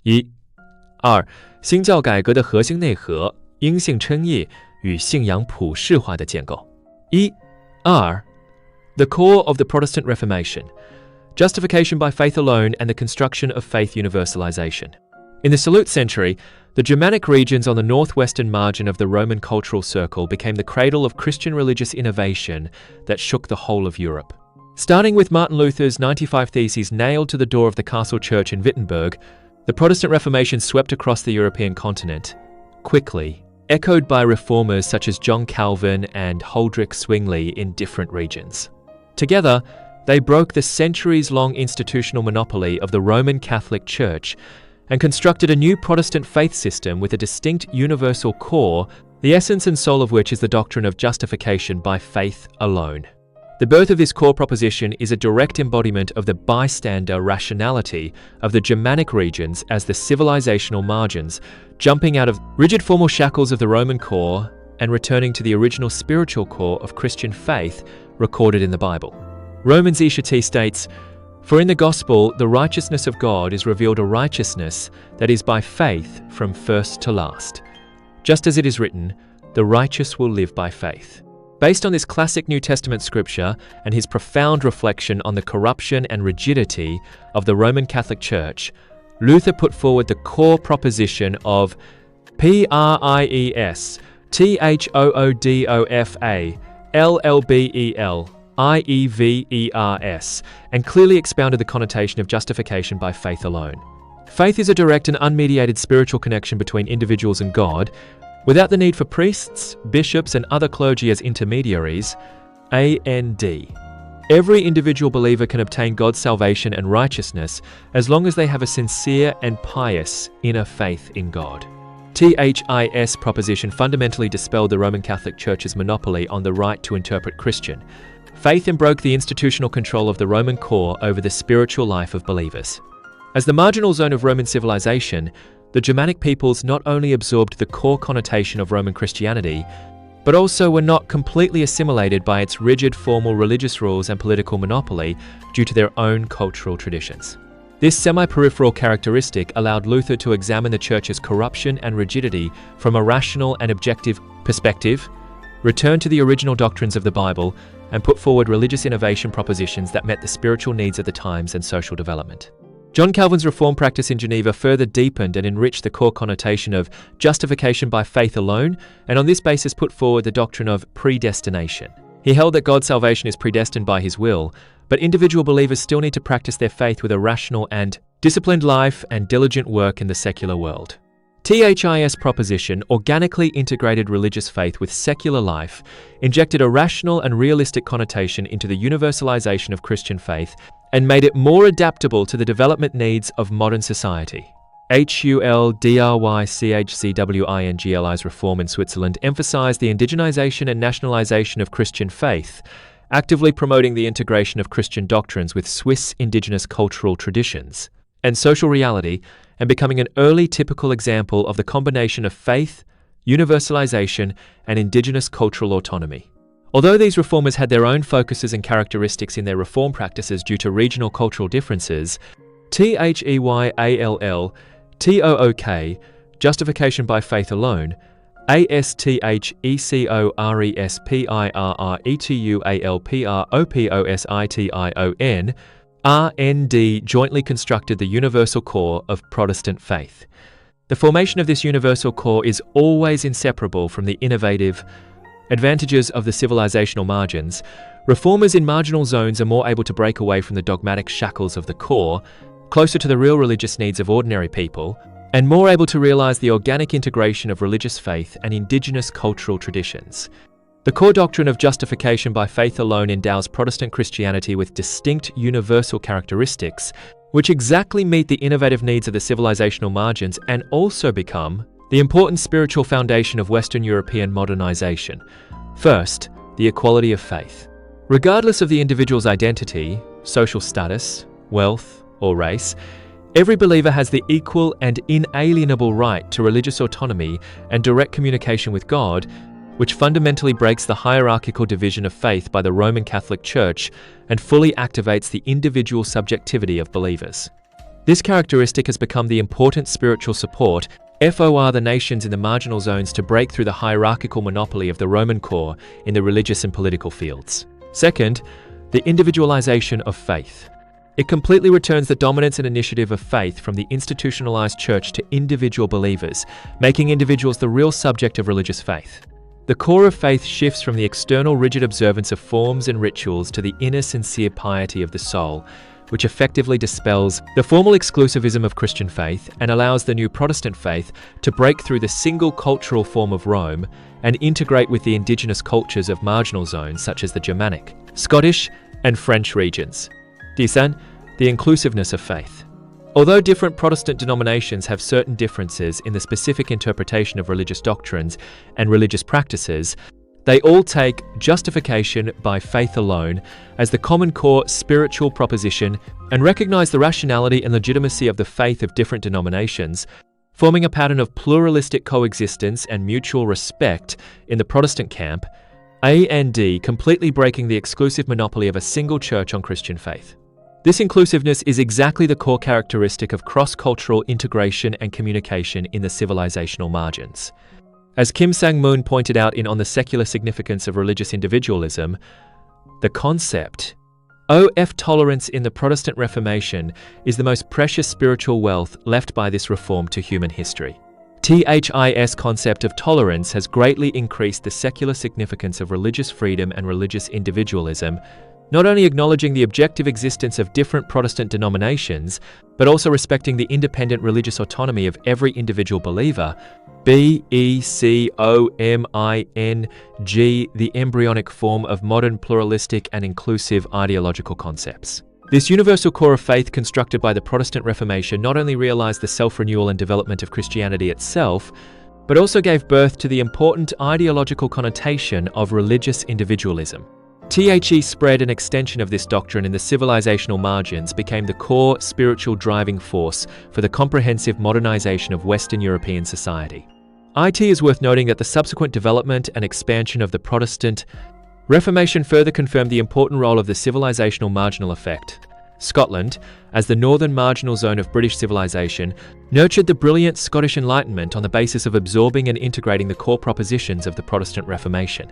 2. 新教改革的核心内核，因信称义与信仰普世化的建构。2. The core of the Protestant Reformation, justification by faith alone and the construction of faith universalization. In the Salute century, the Germanic regions on the northwestern margin of the Roman cultural circle became the cradle of Christian religious innovation that shook the whole of Europe. Starting with Martin Luther's 95 Theses nailed to the door of the castle church in Wittenberg, the Protestant Reformation swept across the European continent, quickly, echoed by reformers such as John Calvin and Huldrych Zwingli in different regions. Together, they broke the centuries-long institutional monopoly of the Roman Catholic Church and constructed a new Protestant faith system with a distinct universal core, the essence and soul of which is the doctrine of justification by faith alone. The birth of this core proposition is a direct embodiment of the bystander rationality of the Germanic regions as the civilizational margins, jumping out of rigid formal shackles of the Roman core and returning to the original spiritual core of Christian faith recorded in the Bible. Romans T states, "For in the gospel, the righteousness of God is revealed a righteousness that is by faith from first to last. Just as it is written, the righteous will live by faith." Based on this classic New Testament scripture and his profound reflection on the corruption and rigidity of the Roman Catholic Church, Luther put forward the core proposition of Priesthoodoffa LLBEL IEVERS, and clearly expounded the connotation of justification by faith alone. Faith is a direct and unmediated spiritual connection between individuals and God, without the need for priests, bishops, and other clergy as intermediaries. AND. Every individual believer can obtain God's salvation and righteousness as long as they have a sincere and pious inner faith in God. THIS proposition fundamentally dispelled the Roman Catholic Church's monopoly on the right to interpret Christian faith and broke the institutional control of the Roman core over the spiritual life of believers. As the marginal zone of Roman civilization, the Germanic peoples not only absorbed the core connotation of Roman Christianity, but also were not completely assimilated by its rigid formal religious rules and political monopoly due to their own cultural traditions. This semi-peripheral characteristic allowed Luther to examine the Church's corruption and rigidity from a rational and objective perspective, return to the original doctrines of the Bible, and put forward religious innovation propositions that met the spiritual needs of the times and social development. John Calvin's reform practice in Geneva further deepened and enriched the core connotation of justification by faith alone, and on this basis put forward the doctrine of predestination. He held that God's salvation is predestined by his will, but individual believers still need to practice their faith with a rational and disciplined life and diligent work in the secular world. THIS proposition organically integrated religious faith with secular life, injected a rational and realistic connotation into the universalization of Christian faith, and made it more adaptable to the development needs of modern society. HULDRYCHCWINGLI's reform in Switzerland emphasized the indigenization and nationalization of Christian faith, actively promoting the integration of Christian doctrines with Swiss indigenous cultural traditions and social reality, and becoming an early typical example of the combination of faith, universalization, and indigenous cultural autonomy. Although these reformers had their own focuses and characteristics in their reform practices due to regional cultural differences, THEYALL, TOOK, justification by faith alone, ASTHECORESPIRETUALPROPOSITION, RND jointly constructed the universal core of Protestant faith. The formation of this universal core is always inseparable from the innovative advantages of the civilizational margins. Reformers in marginal zones are more able to break away from the dogmatic shackles of the core, closer to the real religious needs of ordinary people, and more able to realize the organic integration of religious faith and indigenous cultural traditions. The core doctrine of justification by faith alone endows Protestant Christianity with distinct universal characteristics, which exactly meet the innovative needs of the civilizational margins and also become the important spiritual foundation of Western European modernization. First, the equality of faith. Regardless of the individual's identity, social status, wealth, or race, every believer has the equal and inalienable right to religious autonomy and direct communication with God, which fundamentally breaks the hierarchical division of faith by the Roman Catholic Church and fully activates the individual subjectivity of believers. This characteristic has become the important spiritual support for the nations in the marginal zones to break through the hierarchical monopoly of the Roman core in the religious and political fields. Second, the individualization of faith. It completely returns the dominance and initiative of faith from the institutionalized church to individual believers, making individuals the real subject of religious faith. The core of faith shifts from the external rigid observance of forms and rituals to the inner sincere piety of the soul, which effectively dispels the formal exclusivism of Christian faith and allows the new Protestant faith to break through the single cultural form of Rome and integrate with the indigenous cultures of marginal zones such as the Germanic, Scottish, and French regions. 第三, the inclusiveness of faith. Although different Protestant denominations have certain differences in the specific interpretation of religious doctrines and religious practices, they all take justification by faith alone as the common core spiritual proposition and recognize the rationality and legitimacy of the faith of different denominations, forming a pattern of pluralistic coexistence and mutual respect in the Protestant camp, and completely breaking the exclusive monopoly of a single church on Christian faith. This inclusiveness is exactly the core characteristic of cross-cultural integration and communication in the civilizational margins. As Kim Sang-moon pointed out in On the Secular Significance of Religious Individualism, the concept of tolerance in the Protestant Reformation is the most precious spiritual wealth left by this reform to human history. THIS concept of tolerance has greatly increased the secular significance of religious freedom and religious individualism, not only acknowledging the objective existence of different Protestant denominations, but also respecting the independent religious autonomy of every individual believer, BECOMING, the embryonic form of modern pluralistic and inclusive ideological concepts. This universal core of faith constructed by the Protestant Reformation not only realized the self-renewal and development of Christianity itself, but also gave birth to the important ideological connotation of religious individualism. The spread and extension of this doctrine in the civilizational margins became the core spiritual driving force for the comprehensive modernization of Western European society. It is worth noting that the subsequent development and expansion of the Protestant Reformation further confirmed the important role of the civilizational marginal effect. Scotland, as the northern marginal zone of British civilization, nurtured the brilliant Scottish Enlightenment on the basis of absorbing and integrating the core propositions of the Protestant Reformation.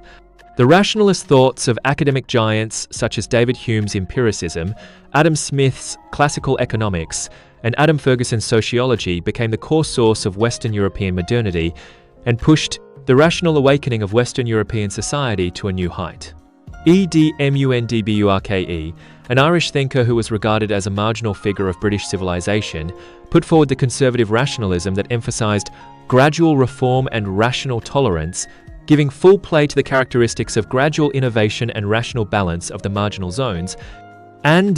The rationalist thoughts of academic giants such as David Hume's empiricism, Adam Smith's classical economics, and Adam Ferguson's sociology became the core source of Western European modernity and pushed the rational awakening of Western European society to a new height. Edmundburke, an Irish thinker who was regarded as a marginal figure of British civilization, put forward the conservative rationalism that emphasized gradual reform and rational tolerance, giving full play to the characteristics of gradual innovation and rational balance of the marginal zones, and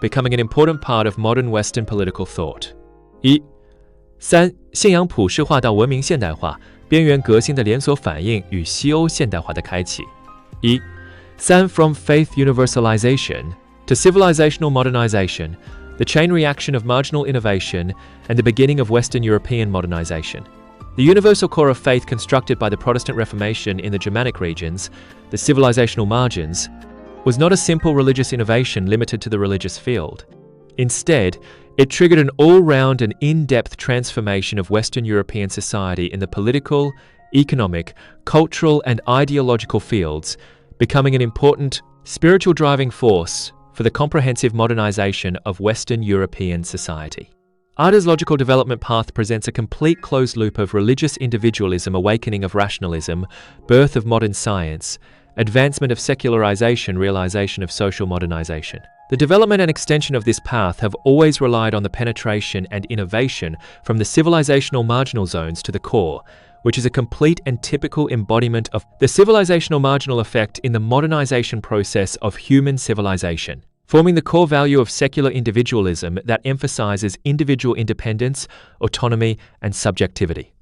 becoming an important part of modern Western political thought. 3. 信仰普世化到文明现代化，边缘革新的连锁反应与西欧现代化的开启。3. From faith universalization to civilizational modernization, the chain reaction of marginal innovation and the beginning of Western European modernization. The universal core of faith constructed by the Protestant Reformation in the Germanic regions, the civilizational margins, was not a simple religious innovation limited to the religious field. Instead, it triggered an all-round and in-depth transformation of Western European society in the political, economic, cultural, and ideological fields, becoming an important spiritual driving force for the comprehensive modernization of Western European society. Ada's logical development path presents a complete closed loop of religious individualism, awakening of rationalism, birth of modern science, advancement of secularization, realization of social modernization. The development and extension of this path have always relied on the penetration and innovation from the civilizational marginal zones to the core, which is a complete and typical embodiment of the civilizational marginal effect in the modernization process of human civilization, forming the core value of secular individualism that emphasizes individual independence, autonomy, and subjectivity.